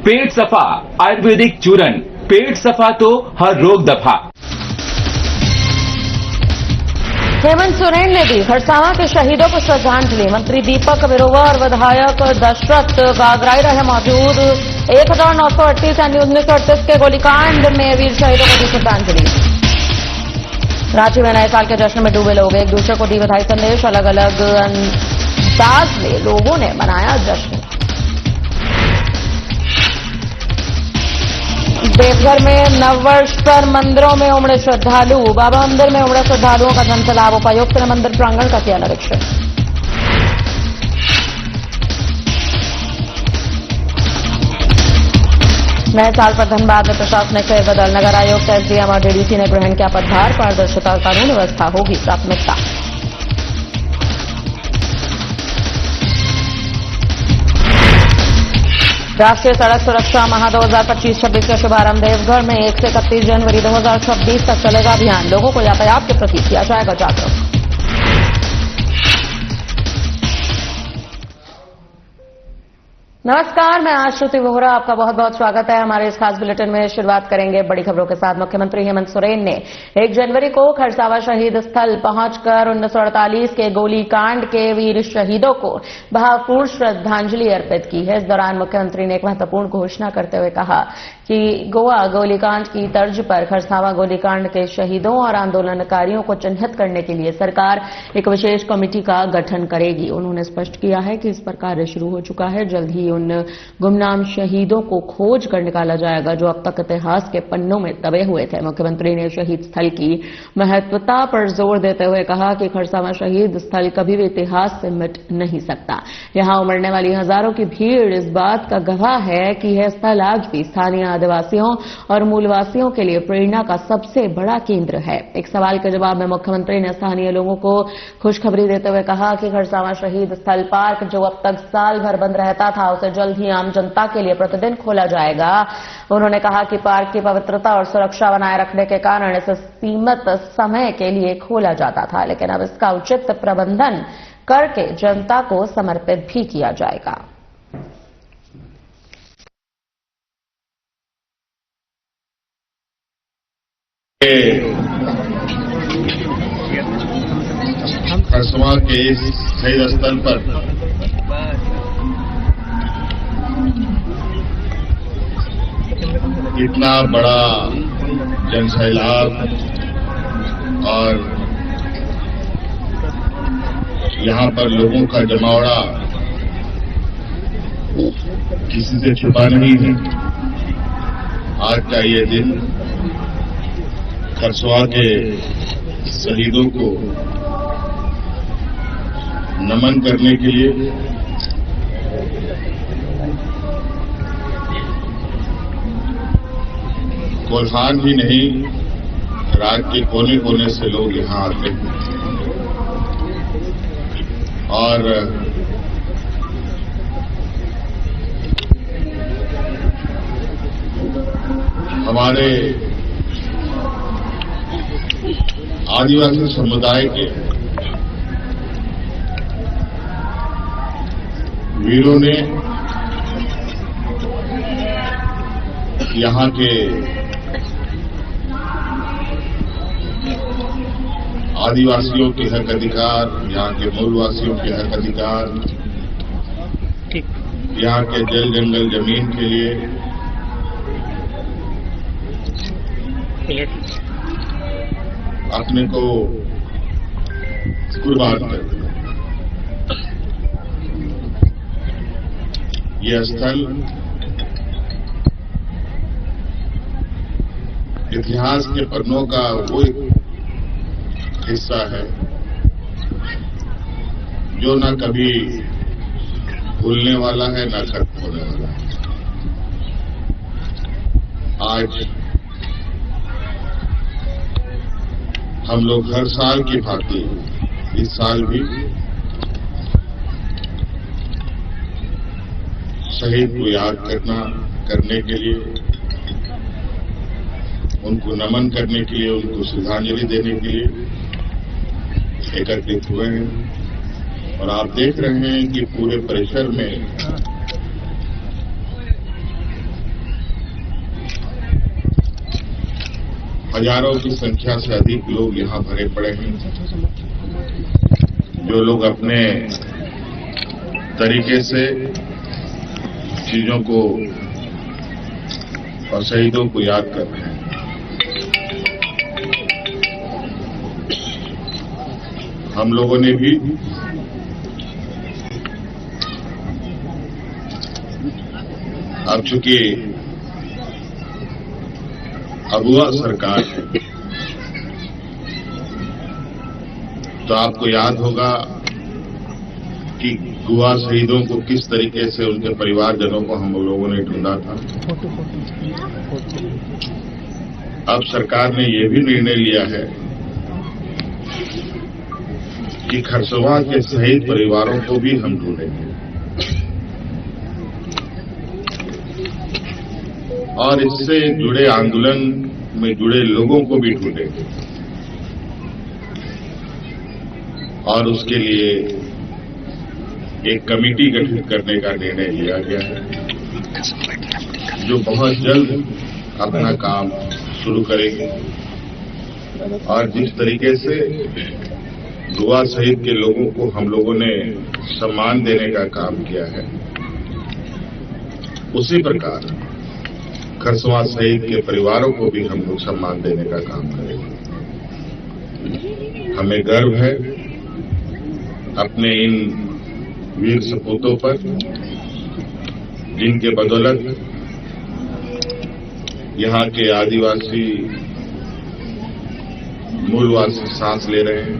पेट सफा आयुर्वेदिक चूरन, पेट सफा तो हर रोग दफा। हेमंत सोरेन ने दी खरसावां के शहीदों को श्रद्धांजलि। मंत्री दीपक बिरुवा और विधायक दशरथ गागराई रहे मौजूद। 1938 यानी 1938 के गोलीकांड में वीर शहीदों को दी श्रद्धांजलि। रांची में नए साल के जश्न में डूबे लोग एक दूसरे को दी बधाई संदेश। अलग अलग अंदाज में लोगों ने मनाया जश्न। देवघर में नववर्ष पर मंदिरों में उमड़े श्रद्धालु। बाबा मंदिर में उमड़े श्रद्धालुओं का जनसैलाब। उपायुक्त ने मंदिर प्रांगण का किया निरीक्षण। नए साल पर धनबाद में प्रशासनिक फेरबदल। नगर आयुक्त, एसडीएम और डीडीसी ने ग्रहण किया पदभार। पारदर्शिता और कानून व्यवस्था होगी प्राथमिकता। राष्ट्रीय सड़क सुरक्षा माह 2025-26 का शुभारंभ। देवघर में 1 से 31 जनवरी 2026 तक चलेगा अभियान। लोगों को यातायात के प्रति किया जाएगा जागरूक। नमस्कार, मैं आश्रुति वोहरा, आपका बहुत बहुत स्वागत है। हमारे इस खास बुलेटिन में शुरुआत करेंगे बड़ी खबरों के साथ। मुख्यमंत्री हेमंत सोरेन ने 1 जनवरी को खरसावां शहीद स्थल पहुंचकर 1948 के गोलीकांड के वीर शहीदों को भावपूर्ण श्रद्धांजलि अर्पित की है। इस दौरान मुख्यमंत्री ने एक महत्वपूर्ण घोषणा करते हुए कहा कि गोवा गोलीकांड की तर्ज पर खरसावां गोलीकांड के शहीदों और आंदोलनकारियों को चिन्हित करने के लिए सरकार एक विशेष कमेटी का गठन करेगी। उन्होंने स्पष्ट किया है कि इस पर कार्य शुरू हो चुका है। जल्द ही उन गुमनाम शहीदों को खोज कर निकाला जाएगा जो अब तक इतिहास के पन्नों में दबे हुए थे। मुख्यमंत्री ने शहीद स्थल की महत्वता पर जोर देते हुए कहा कि खरसावां शहीद स्थल कभी भी इतिहास से मिट नहीं सकता। यहां उमड़ने वाली हजारों की भीड़ इस बात का गवाह है कि यह स्थल आज भी स्थानीय आदिवासियों और मूलवासियों के लिए प्रेरणा का सबसे बड़ा केंद्र है। एक सवाल के जवाब में मुख्यमंत्री ने स्थानीय लोगों को खुशखबरी देते हुए कहा कि खरसावां शहीद स्थल पार्क जो अब तक साल भर बंद रहता था उसे जल्द ही आम जनता के लिए प्रतिदिन खोला जाएगा। उन्होंने कहा कि पार्क की पवित्रता और सुरक्षा बनाए रखने के कारण इसे सीमित समय के लिए खोला जाता था, लेकिन अब इसका उचित प्रबंधन करके जनता को समर्पित भी किया जाएगा। खरसावां के इस शहीद स्थल पर इतना बड़ा जनसैलाब और यहाँ पर लोगों का जमावड़ा किसी से छुपा नहीं है। आज का ये दिन खरसावां के शहीदों को नमन करने के लिए कोल्हान ही नहीं, राज्य के कोने कोने से लोग यहां आते हैं और हमारे आदिवासी समुदाय के वीरों ने यहाँ के आदिवासियों के हक अधिकार, यहाँ के मूलवासियों के हक अधिकार, यहाँ के जल जंगल जमीन के लिए अपने को कुर्बान कर दिया। यह स्थल इतिहास के पन्नों का वो हिस्सा है जो न कभी भूलने वाला है न खत्म होने वाला है। आज हम लोग हर साल की भांति इस साल भी शहीद को याद करने के लिए, उनको नमन करने के लिए, उनको श्रद्धांजलि देने के लिए एकत्रित हुए हैं। और आप देख रहे हैं कि पूरे परिसर में हजारों की संख्या से अधिक लोग यहां भरे पड़े हैं, जो लोग अपने तरीके से चीजों को और शहीदों को याद कर रहे हैं। हम लोगों ने भी अब चूंकि अगुआ सरकार है, तो आपको याद होगा कि गोवा शहीदों को किस तरीके से उनके परिवारजनों को हम लोगों ने ढूंढा था। अब सरकार ने यह भी निर्णय लिया है कि खरसवा के शहीद परिवारों को भी हम ढूंढेंगे और इससे जुड़े आंदोलन में जुड़े लोगों को भी ढूंढेंगे और उसके लिए एक कमेटी गठित करने का निर्णय लिया गया है, जो बहुत जल्द अपना काम शुरू करेगी। और जिस तरीके से गोवा शहीद के लोगों को हम लोगों ने सम्मान देने का काम किया है, उसी प्रकार खरसवा शहीद के परिवारों को भी हम लोग सम्मान देने का काम करेंगे। हमें गर्व है अपने इन वीर सपूतों पर, जिनके बदौलत यहां के आदिवासी मूलवासी सांस ले रहे हैं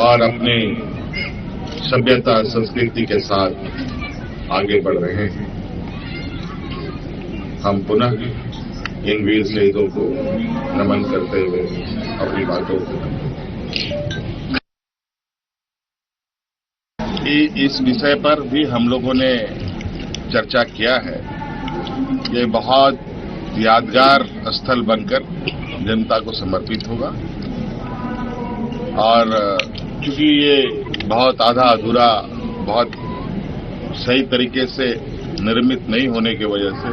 और अपने सभ्यता संस्कृति के साथ आगे बढ़ रहे हैं। हम पुनः इन वीर शहीदों को नमन करते हुए अपनी बातों को इस विषय पर भी हम लोगों ने चर्चा किया है। ये बहुत यादगार स्थल बनकर जनता को समर्पित होगा और चूंकि ये बहुत आधा अधूरा, बहुत सही तरीके से निर्मित नहीं होने की वजह से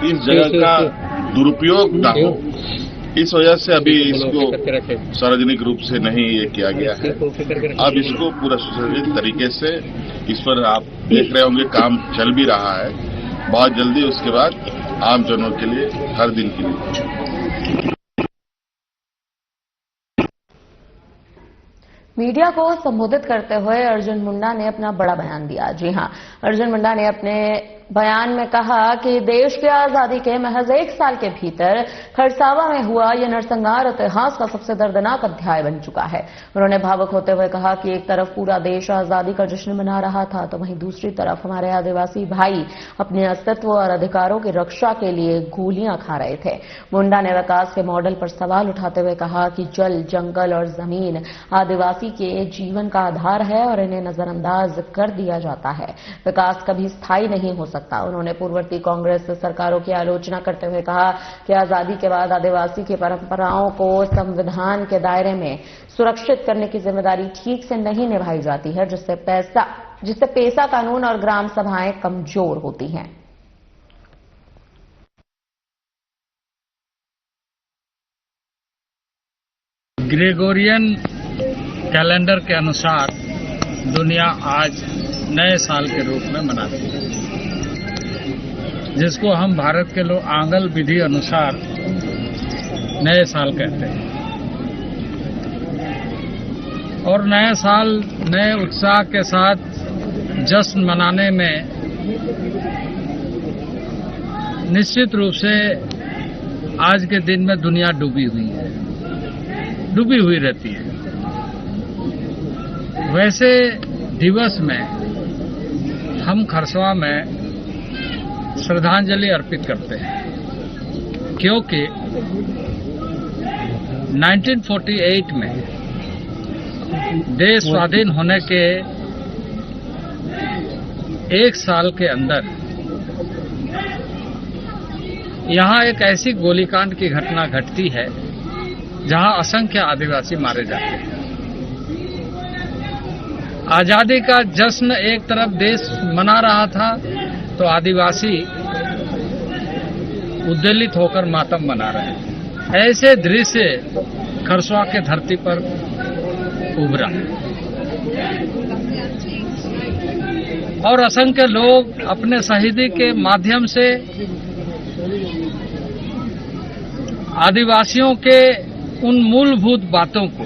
इस जगह का दुरुपयोग न हो, इस वजह से अभी इसको सार्वजनिक रूप से नहीं ये किया गया है। अब इसको पूरा सुसज्जित तरीके से इस पर आप देख रहे होंगे काम चल भी रहा है। बहुत जल्दी उसके बाद आम जनों के लिए हर दिन के लिए। मीडिया को संबोधित करते हुए अर्जुन मुंडा ने अपना बड़ा बयान दिया। जी हां, अर्जुन मुंडा ने अपने बयान में कहा कि देश की आजादी के महज 1 साल के भीतर खरसावा में हुआ यह नरसंहार इतिहास का सबसे दर्दनाक अध्याय बन चुका है। उन्होंने भावुक होते हुए कहा कि एक तरफ पूरा देश आजादी का जश्न मना रहा था, तो वहीं दूसरी तरफ हमारे आदिवासी भाई अपने अस्तित्व और अधिकारों की रक्षा के लिए गोलियां खा रहे थे। मुंडा ने विकास के मॉडल पर सवाल उठाते हुए कहा कि जल, जंगल और जमीन आदिवासी के जीवन का आधार है और इन्हें नजरअंदाज कर दिया जाता है। विकास कभी स्थायी नहीं हो सकता। उन्होंने पूर्ववर्ती कांग्रेस सरकारों की आलोचना करते हुए कहा कि आजादी के बाद आदिवासी की परंपराओं को संविधान के दायरे में सुरक्षित करने की जिम्मेदारी ठीक से नहीं निभाई जाती है, जिससे पेशा कानून और ग्राम सभाएं कमजोर होती हैं। ग्रेगोरियन कैलेंडर के अनुसार दुनिया आज नए साल के रूप में मनाती है, जिसको हम भारत के लोग आंगल विधि अनुसार नए साल कहते हैं। और नए साल नए उत्साह के साथ जश्न मनाने में निश्चित रूप से आज के दिन में दुनिया डूबी हुई रहती है। वैसे दिवस में हम खरसवा में श्रद्धांजलि अर्पित करते हैं, क्योंकि 1948 में देश स्वाधीन होने के 1 साल के अंदर यहां एक ऐसी गोलीकांड की घटना घटती है जहां असंख्य आदिवासी मारे जाते हैं। आजादी का जश्न एक तरफ देश मना रहा था, तो आदिवासी उद्वेलित होकर मातम मना रहे हैं। ऐसे दृश्य खरसुआ के धरती पर उभरा और असंख्य लोग अपने शहीदी के माध्यम से आदिवासियों के उन मूलभूत बातों को,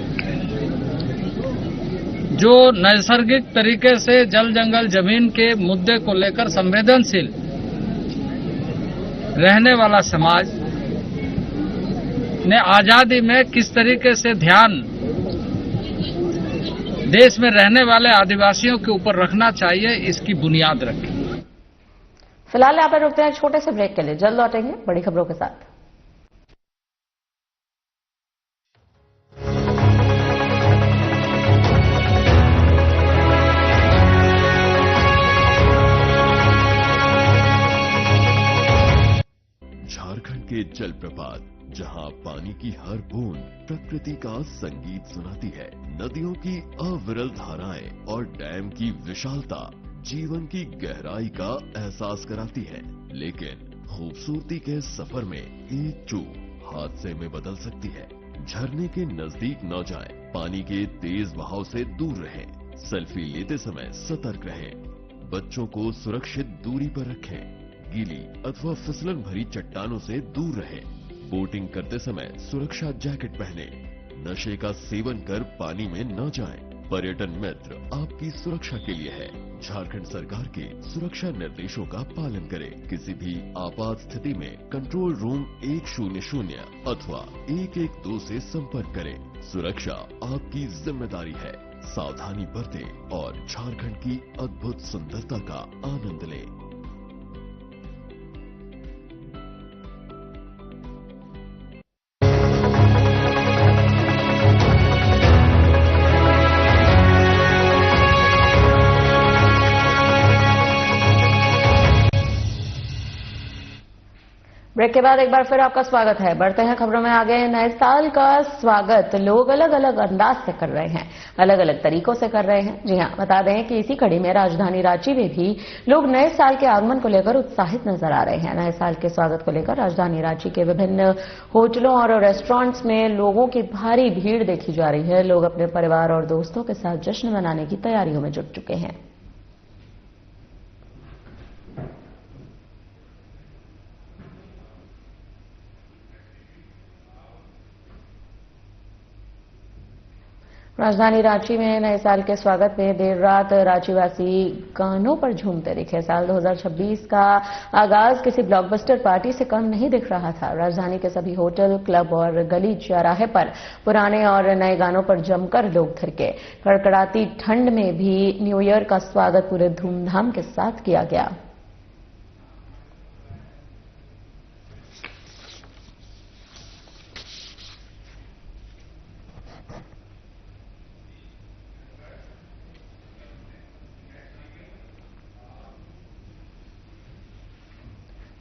जो नैसर्गिक तरीके से जल जंगल जमीन के मुद्दे को लेकर संवेदनशील रहने वाला समाज ने आजादी में किस तरीके से ध्यान देश में रहने वाले आदिवासियों के ऊपर रखना चाहिए, इसकी बुनियाद रखी। फिलहाल यहाँ पर रुकते हैं छोटे से ब्रेक के लिए, जल्द लौटेंगे बड़ी खबरों के साथ। झारखंड के जलप्रपात, जहां पानी की हर बूंद प्रकृति का संगीत सुनाती है। नदियों की अविरल धाराएं और डैम की विशालता जीवन की गहराई का एहसास कराती है। लेकिन खूबसूरती के सफर में एक चूक हादसे में बदल सकती है। झरने के नजदीक न जाएं, पानी के तेज बहाव से दूर रहें, सेल्फी लेते समय सतर्क रहें, बच्चों को सुरक्षित दूरी पर रखें, गीली अथवा फिसलन भरी चट्टानों से दूर रहें, बोटिंग करते समय सुरक्षा जैकेट पहने, नशे का सेवन कर पानी में न जाएं। पर्यटन मित्र आपकी सुरक्षा के लिए है। झारखंड सरकार के सुरक्षा निर्देशों का पालन करें। किसी भी आपात स्थिति में कंट्रोल रूम 100 अथवा 112 से संपर्क करें। सुरक्षा आपकी जिम्मेदारी है। सावधानी बरतें और झारखंड की अद्भुत सुंदरता का आनंद लें। ब्रेक के बाद एक बार फिर आपका स्वागत है। बढ़ते हैं खबरों में आगे। नए साल का स्वागत लोग अलग अलग अंदाज से कर रहे हैं, अलग अलग तरीकों से कर रहे हैं। जी हां, बता दें कि इसी कड़ी में राजधानी रांची में भी लोग नए साल के आगमन को लेकर उत्साहित नजर आ रहे हैं। नए साल के स्वागत को लेकर राजधानी रांची के विभिन्न होटलों और रेस्टोरेंट्स में लोगों की भारी भीड़ देखी जा रही है। लोग अपने परिवार और दोस्तों के साथ जश्न मनाने की तैयारियों में जुट चुके हैं। राजधानी रांची में नए साल के स्वागत में देर रात रांचीवासी गानों पर झूमते दिखे। साल 2026 का आगाज किसी ब्लॉकबस्टर पार्टी से कम नहीं दिख रहा था। राजधानी के सभी होटल, क्लब और गली चौराहे पर पुराने और नए गानों पर जमकर लोग थिरके। कड़कड़ाती ठंड में भी न्यू ईयर का स्वागत पूरे धूमधाम के साथ किया गया।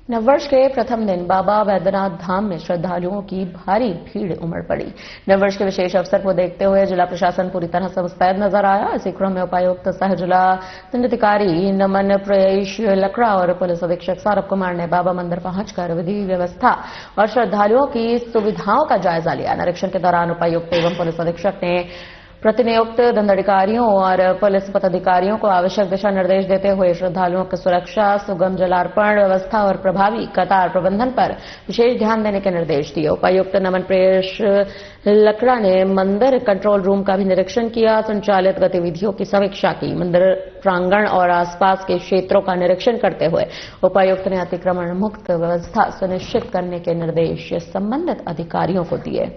नववर्ष के प्रथम दिन बाबा वैद्यनाथ धाम में श्रद्धालुओं की भारी भीड़ उमड़ पड़ी। नववर्ष के विशेष अवसर को देखते हुए जिला प्रशासन पूरी तरह से मुस्तैद नजर आया। इसी क्रम में उपायुक्त सह जिला दंडाधिकारी नमन प्रियेश लकड़ा और पुलिस अधीक्षक सौरभ कुमार ने बाबा मंदिर पहुंचकर विधि व्यवस्था और श्रद्धालुओं की सुविधाओं का जायजा लिया। निरीक्षण के दौरान उपायुक्त एवं पुलिस अधीक्षक ने प्रतिनियुक्त दंडाधिकारियों और पुलिस पदाधिकारियों को आवश्यक दिशा निर्देश देते हुए श्रद्धालुओं की सुरक्षा, सुगम जलार्पण व्यवस्था और प्रभावी कतार प्रबंधन पर विशेष ध्यान देने के निर्देश दिए। उपायुक्त नमन प्रियेश लकड़ा ने मंदिर कंट्रोल रूम का भी निरीक्षण किया, संचालित गतिविधियों की समीक्षा की। मंदिर प्रांगण और आसपास के क्षेत्रों का निरीक्षण करते हुए उपायुक्त ने अतिक्रमण मुक्त व्यवस्था सुनिश्चित करने के निर्देश संबंधित अधिकारियों को दिए।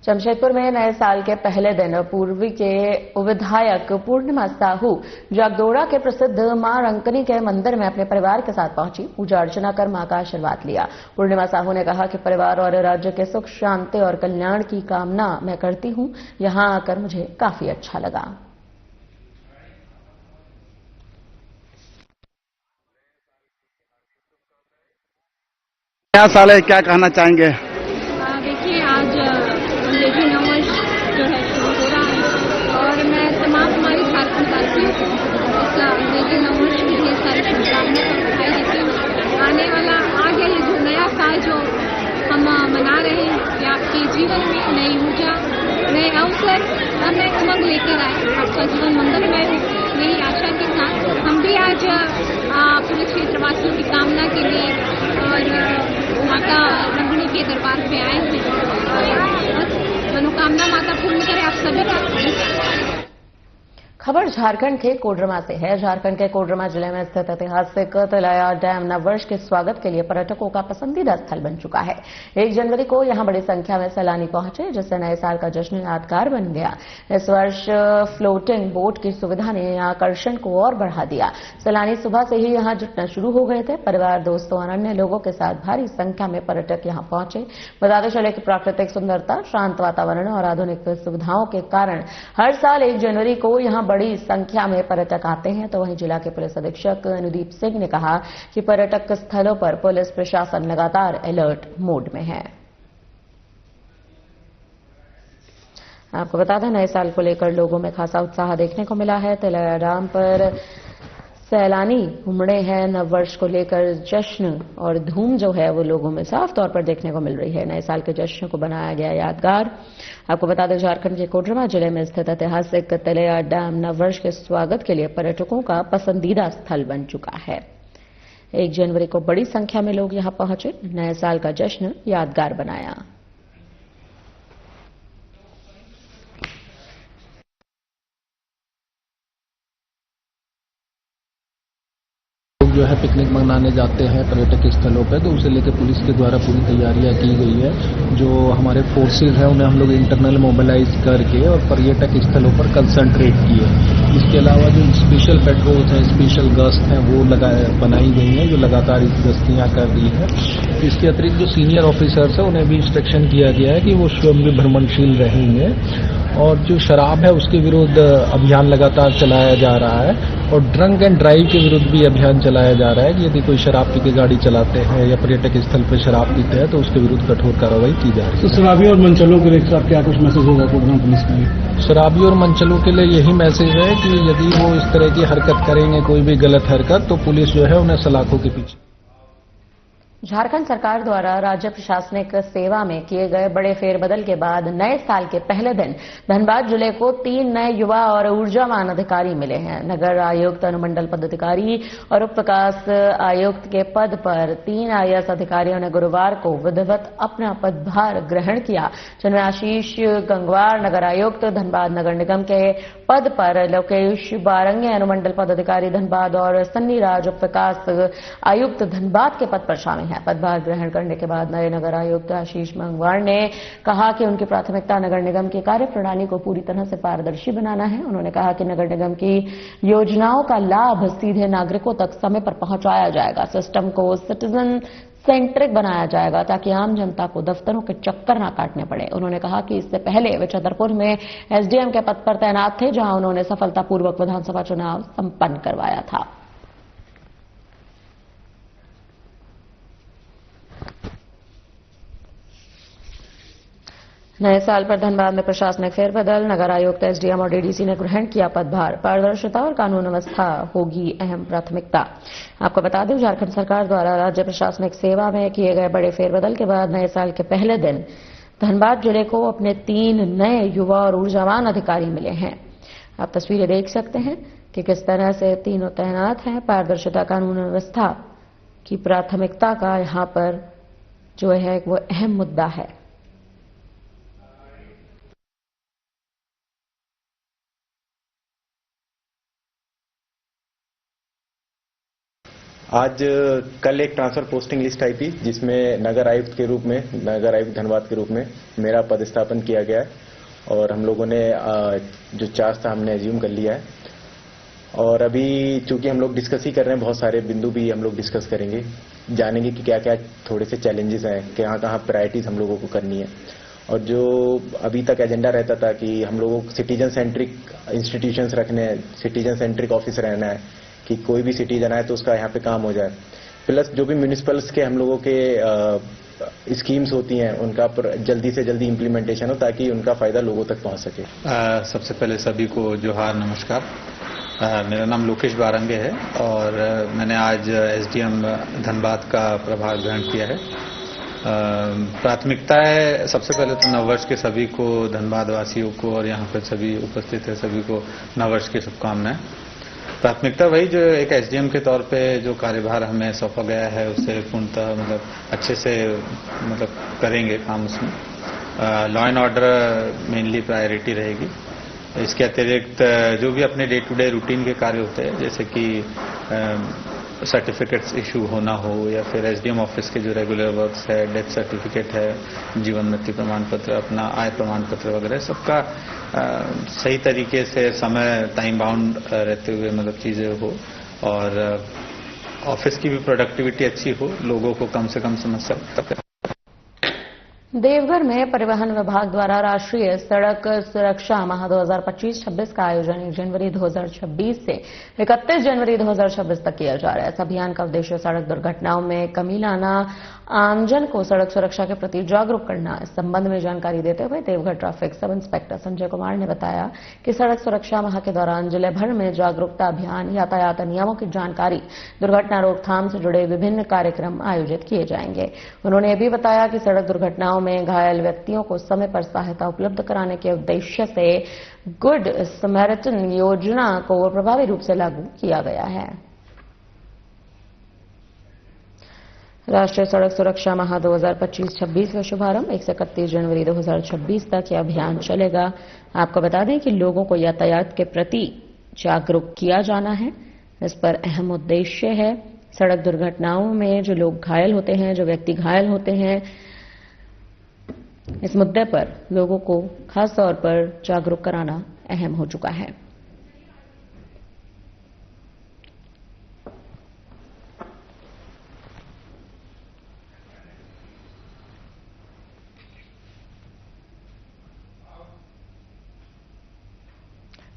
जमशेदपुर में नए साल के पहले दिन पूर्वी के विधायक पूर्णिमा साहू जागदोड़ा के प्रसिद्ध मां रंकनी के मंदिर में अपने परिवार के साथ पहुंची। पूजा अर्चना कर मां का आशीर्वाद लिया। पूर्णिमा साहू ने कहा कि परिवार और राज्य के सुख, शांति और कल्याण की कामना मैं करती हूं। यहां आकर मुझे काफी अच्छा लगा। नया साल है, क्या कहना चाहेंगे? मनोकामना माता पूर्ण करे आप सभी का। खबर झारखंड के कोडरमा से है। झारखंड के कोडरमा जिले में स्थित ऐतिहासिक तिलैया डैम नववर्ष के स्वागत के लिए पर्यटकों का पसंदीदा स्थल बन चुका है। 1 जनवरी को यहां बड़ी संख्या में सैलानी पहुंचे, जिससे नए साल का जश्न यादगार बन गया। इस वर्ष फ्लोटिंग बोट की सुविधा ने आकर्षण को और बढ़ा दिया। सैलानी सुबह से ही यहां जुटना शुरू हो गए थे। परिवार, दोस्तों और अन्य लोगों के साथ भारी संख्या में पर्यटक यहां पहुंचे। बताते चले कि प्राकृतिक सुंदरता, शांत वातावरण और आधुनिक सुविधाओं के कारण हर साल 1 जनवरी को यहां बड़ी संख्या में पर्यटक आते हैं। तो वहीं जिला के पुलिस अधीक्षक अनुदीप सिंह ने कहा कि पर्यटक स्थलों पर पुलिस प्रशासन लगातार अलर्ट मोड में है। आपको बता दें, नए साल को लेकर लोगों में खासा उत्साह देखने को मिला है। तिलैया डैम पर सैलानी उमड़े हैं। नववर्ष को लेकर जश्न और धूम जो है वो लोगों में साफ तौर पर देखने को मिल रही है। नए साल के जश्न को बनाया गया यादगार। आपको बता दें, झारखंड के कोडरमा जिले में स्थित ऐतिहासिक तिलैया डैम नववर्ष के स्वागत के लिए पर्यटकों का पसंदीदा स्थल बन चुका है। 1 जनवरी को बड़ी संख्या में लोग यहां पहुंचे, नए साल का जश्न यादगार बनाया। जो है पिकनिक मनाने जाते हैं पर्यटक स्थलों पर, तो उसे लेकर पुलिस के द्वारा पूरी तैयारियां की गई है। जो हमारे फोर्सेज हैं उन्हें हम लोग इंटरनल मोबिलाइज करके और पर्यटक स्थलों पर कंसंट्रेट किए। इसके अलावा जो स्पेशल पेट्रोल्स हैं, स्पेशल गश्त हैं, वो बनाई गई हैं, जो लगातार गश्तियां कर रही है। इसके अतिरिक्त जो सीनियर ऑफिसर्स हैं उन्हें भी इंस्ट्रक्शन किया गया है कि वो स्वयं भी भ्रमणशील रहेंगे। और जो शराब है उसके विरुद्ध अभियान लगातार चलाया जा रहा है। और ड्रंक एंड ड्राइव के विरुद्ध भी अभियान चलाया जा रहा है कि यदि कोई शराब पी के गाड़ी चलाते हैं या पर्यटक स्थल पर शराब पीते हैं तो उसके विरुद्ध कठोर कार्रवाई की जा रही है। तो शराबी और मनचलों के लिए क्या कुछ मैसेज होगा कोडरमा पुलिस के लिए? शराबी और मनचलों के लिए यही मैसेज है कि यदि वो इस तरह की हरकत करेंगे, कोई भी गलत हरकत, तो पुलिस जो है उन्हें सलाखों के पीछे। झारखंड सरकार द्वारा राज्य प्रशासनिक सेवा में किए गए बड़े फेरबदल के बाद नए साल के पहले दिन धनबाद जिले को 3 नए युवा और ऊर्जावान अधिकारी मिले हैं। नगर आयुक्त, अनुमंडल पदाधिकारी और उप विकास आयुक्त के पद पर 3 आईएएस अधिकारियों ने गुरुवार को विधिवत अपना पदभार ग्रहण किया, जिनमें आशीष गंगवार नगर आयुक्त धनबाद नगर निगम के पद पर, लोकेश बारंगे अनुमंडल पदाधिकारी धनबाद और सन्नी राज उप विकास आयुक्त धनबाद के पद पर शामिल हैं। पदभार ग्रहण करने के बाद नए नगर आयुक्त आशीष गंगवार ने कहा कि उनकी प्राथमिकता नगर निगम की कार्यप्रणाली को पूरी तरह से पारदर्शी बनाना है। उन्होंने कहा कि नगर निगम की योजनाओं का लाभ सीधे नागरिकों तक समय पर पहुंचाया जाएगा। सिस्टम को सिटीजन सेंट्रिक बनाया जाएगा ताकि आम जनता को दफ्तरों के चक्कर न काटने पड़े। उन्होंने कहा कि इससे पहले वे छतरपुर में एसडीएम के पद पर तैनात थे, जहां उन्होंने सफलतापूर्वक विधानसभा चुनाव संपन्न करवाया था। नए साल पर धनबाद में प्रशासनिक फेरबदल, नगर आयुक्त, एसडीएम और डीडीसी ने ग्रहण किया पदभार। पारदर्शिता और कानून व्यवस्था होगी अहम प्राथमिकता। आपको बता दें, झारखंड सरकार द्वारा राज्य प्रशासनिक सेवा में किए गए बड़े फेरबदल के बाद नए साल के पहले दिन धनबाद जिले को अपने 3 नए युवा और ऊर्जावान अधिकारी मिले हैं। आप तस्वीरें देख सकते हैं कि किस तरह से तीनों तैनात हैं। पारदर्शिता, कानून व्यवस्था की प्राथमिकता का यहां पर जो है वो अहम मुद्दा है। आज कल एक ट्रांसफर पोस्टिंग लिस्ट आई थी, जिसमें नगर आयुक्त के रूप में, नगर आयुक्त धनबाद के रूप में मेरा पदस्थापन किया गया है। और हम लोगों ने जो चार्ज था हमने एज्यूम कर लिया है। और अभी चूंकि हम लोग डिस्कस ही कर रहे हैं, बहुत सारे बिंदु भी हम लोग डिस्कस करेंगे, जानेंगे कि क्या क्या थोड़े से चैलेंजेस हैं, कहाँ कहाँ प्रायोरिटीज हम लोगों को करनी है। और जो अभी तक एजेंडा रहता था कि हम लोगों को सिटीजन सेंट्रिक इंस्टीट्यूशंस रखने हैं, सिटीजन सेंट्रिक ऑफिस रहना है, कि कोई भी सिटीजन आए तो उसका यहाँ पे काम हो जाए। प्लस जो भी म्यूनिसिपल्स के हम लोगों के स्कीम्स होती हैं उनका जल्दी से जल्दी इम्प्लीमेंटेशन हो, ताकि उनका फायदा लोगों तक पहुंच सके। सबसे पहले सभी को जोहार, नमस्कार। मेरा नाम लोकेश बारंगे है और मैंने आज एसडीएम धनबाद का प्रभार ग्रहण किया है। प्राथमिकता है सबसे पहले तो नववर्ष के सभी को, धनबाद वासियों को और यहाँ पर सभी उपस्थित है सभी को नववर्ष की शुभकामनाएं। प्राथमिकता वही जो एक एसडीएम के तौर पे जो कार्यभार हमें सौंपा गया है उससे पूर्णतः अच्छे से करेंगे काम उसमें। Law and order mainly priority रहेगी। इसके अतिरिक्त जो भी अपने डे टू डे रूटीन के कार्य होते हैं, जैसे कि सर्टिफिकेट्स इशू होना हो या फिर एसडीएम ऑफिस के जो रेगुलर वर्क्स है, डेथ सर्टिफिकेट है, जीवन मृत्यु प्रमाण पत्र, अपना आय प्रमाण पत्र वगैरह, सबका सही तरीके से समय टाइम बाउंड रहते हुए मतलब चीजें हो और ऑफिस की भी प्रोडक्टिविटी अच्छी हो, लोगों को कम से कम समस्या तक। देवघर में परिवहन विभाग द्वारा राष्ट्रीय सड़क सुरक्षा माह 2025-26 का आयोजन 1 जनवरी 2026 से 31 जनवरी 2026 तक किया जा रहा है। इस अभियान का उद्देश्य सड़क दुर्घटनाओं में कमी लाना, आमजन को सड़क सुरक्षा के प्रति जागरूक करना। इस संबंध में जानकारी देते हुए Deoghar traffic sub inspector Sanjay Kumar ने बताया कि सड़क सुरक्षा माह के दौरान जिले भर में जागरूकता अभियान, यातायात नियमों की जानकारी, दुर्घटना रोकथाम से जुड़े विभिन्न कार्यक्रम आयोजित किए जाएंगे। उन्होंने यह भी बताया कि सड़क दुर्घटनाओं में घायल व्यक्तियों को समय पर सहायता उपलब्ध कराने के उद्देश्य से गुड समैरिटन योजना को प्रभावी रूप से लागू किया गया है। राष्ट्रीय सड़क सुरक्षा माह 2025-26 का शुभारंभ 1 से 31 जनवरी 2026 तक यह अभियान चलेगा। आपको बता दें कि लोगों को यातायात के प्रति जागरूक किया जाना है। इस पर अहम उद्देश्य है सड़क दुर्घटनाओं में जो लोग घायल होते हैं, जो व्यक्ति घायल होते हैं, इस मुद्दे पर लोगों को खास तौर पर जागरूक कराना अहम हो चुका है।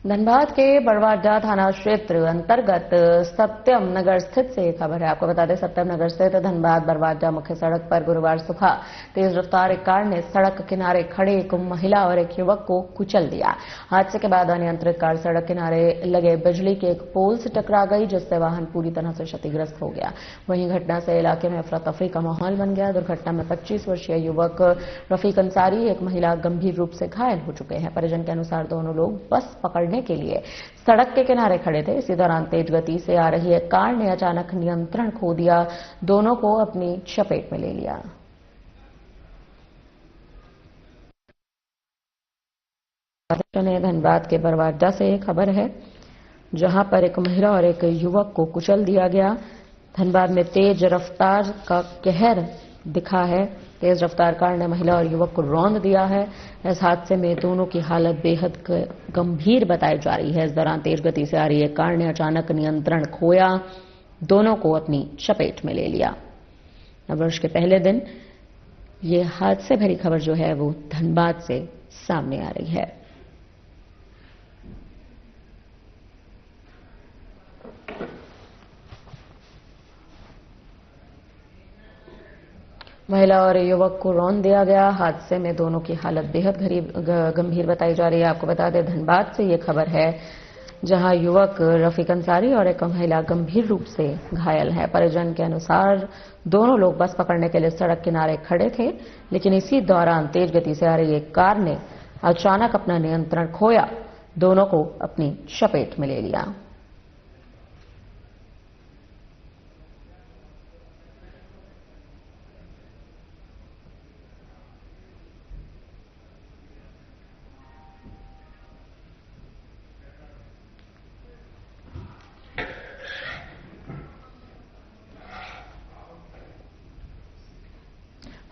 धनबाद के बड़वाडा थाना क्षेत्र अंतर्गत सत्यम नगर स्थित से एक खबर है। आपको बता दें, सत्यम नगर स्थित धनबाद बड़वाडा मुख्य सड़क पर गुरुवार सुबह तेज रफ्तार एक कार ने सड़क किनारे खड़े एक महिला और एक युवक को कुचल दिया। हादसे के बाद अनियंत्रित कार सड़क किनारे लगे बिजली के एक पोल से टकरा गई, जिससे वाहन पूरी तरह से क्षतिग्रस्त हो गया। वहीं घटना से इलाके में अफरा तफरी का माहौल बन गया। दुर्घटना में 25 वर्षीय युवक रफीक अंसारी, एक महिला गंभीर रूप से घायल हो चुके हैं। परिजन के अनुसार दोनों लोग बस पकड़ने के लिए सड़क के किनारे खड़े थे। इसी दौरान तेज गति से आ रही एक कार ने अचानक नियंत्रण खो दिया, दोनों को अपनी चपेट में ले लिया। धनबाद के बरवाडा से खबर है, जहां पर एक महिला और एक युवक को कुचल दिया गया। धनबाद में तेज रफ्तार का कहर दिखा है। तेज रफ्तार कार ने महिला और युवक को रौंद दिया है। इस हादसे में दोनों की हालत बेहद गंभीर बताई जा रही है। इस दौरान तेज गति से आ रही एक कार ने अचानक नियंत्रण खोया, दोनों को अपनी चपेट में ले लिया। नववर्ष के पहले दिन ये हादसे भरी खबर जो है वो धनबाद से सामने आ रही है। महिला और युवक को रौंद दिया गया। हादसे में दोनों की हालत बेहद गंभीर बताई जा रही है। आपको बता दें, धनबाद से ये खबर है, जहां युवक रफीक अंसारी और एक महिला गंभीर रूप से घायल है। परिजन के अनुसार दोनों लोग बस पकड़ने के लिए सड़क किनारे खड़े थे, लेकिन इसी दौरान तेज गति से आ रही एक कार ने अचानक अपना नियंत्रण खोया, दोनों को अपनी चपेट में ले लिया।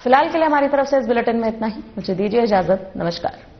फिलहाल के लिए हमारी तरफ से इस बुलेटिन में इतना ही। मुझे दीजिए इजाजत। नमस्कार।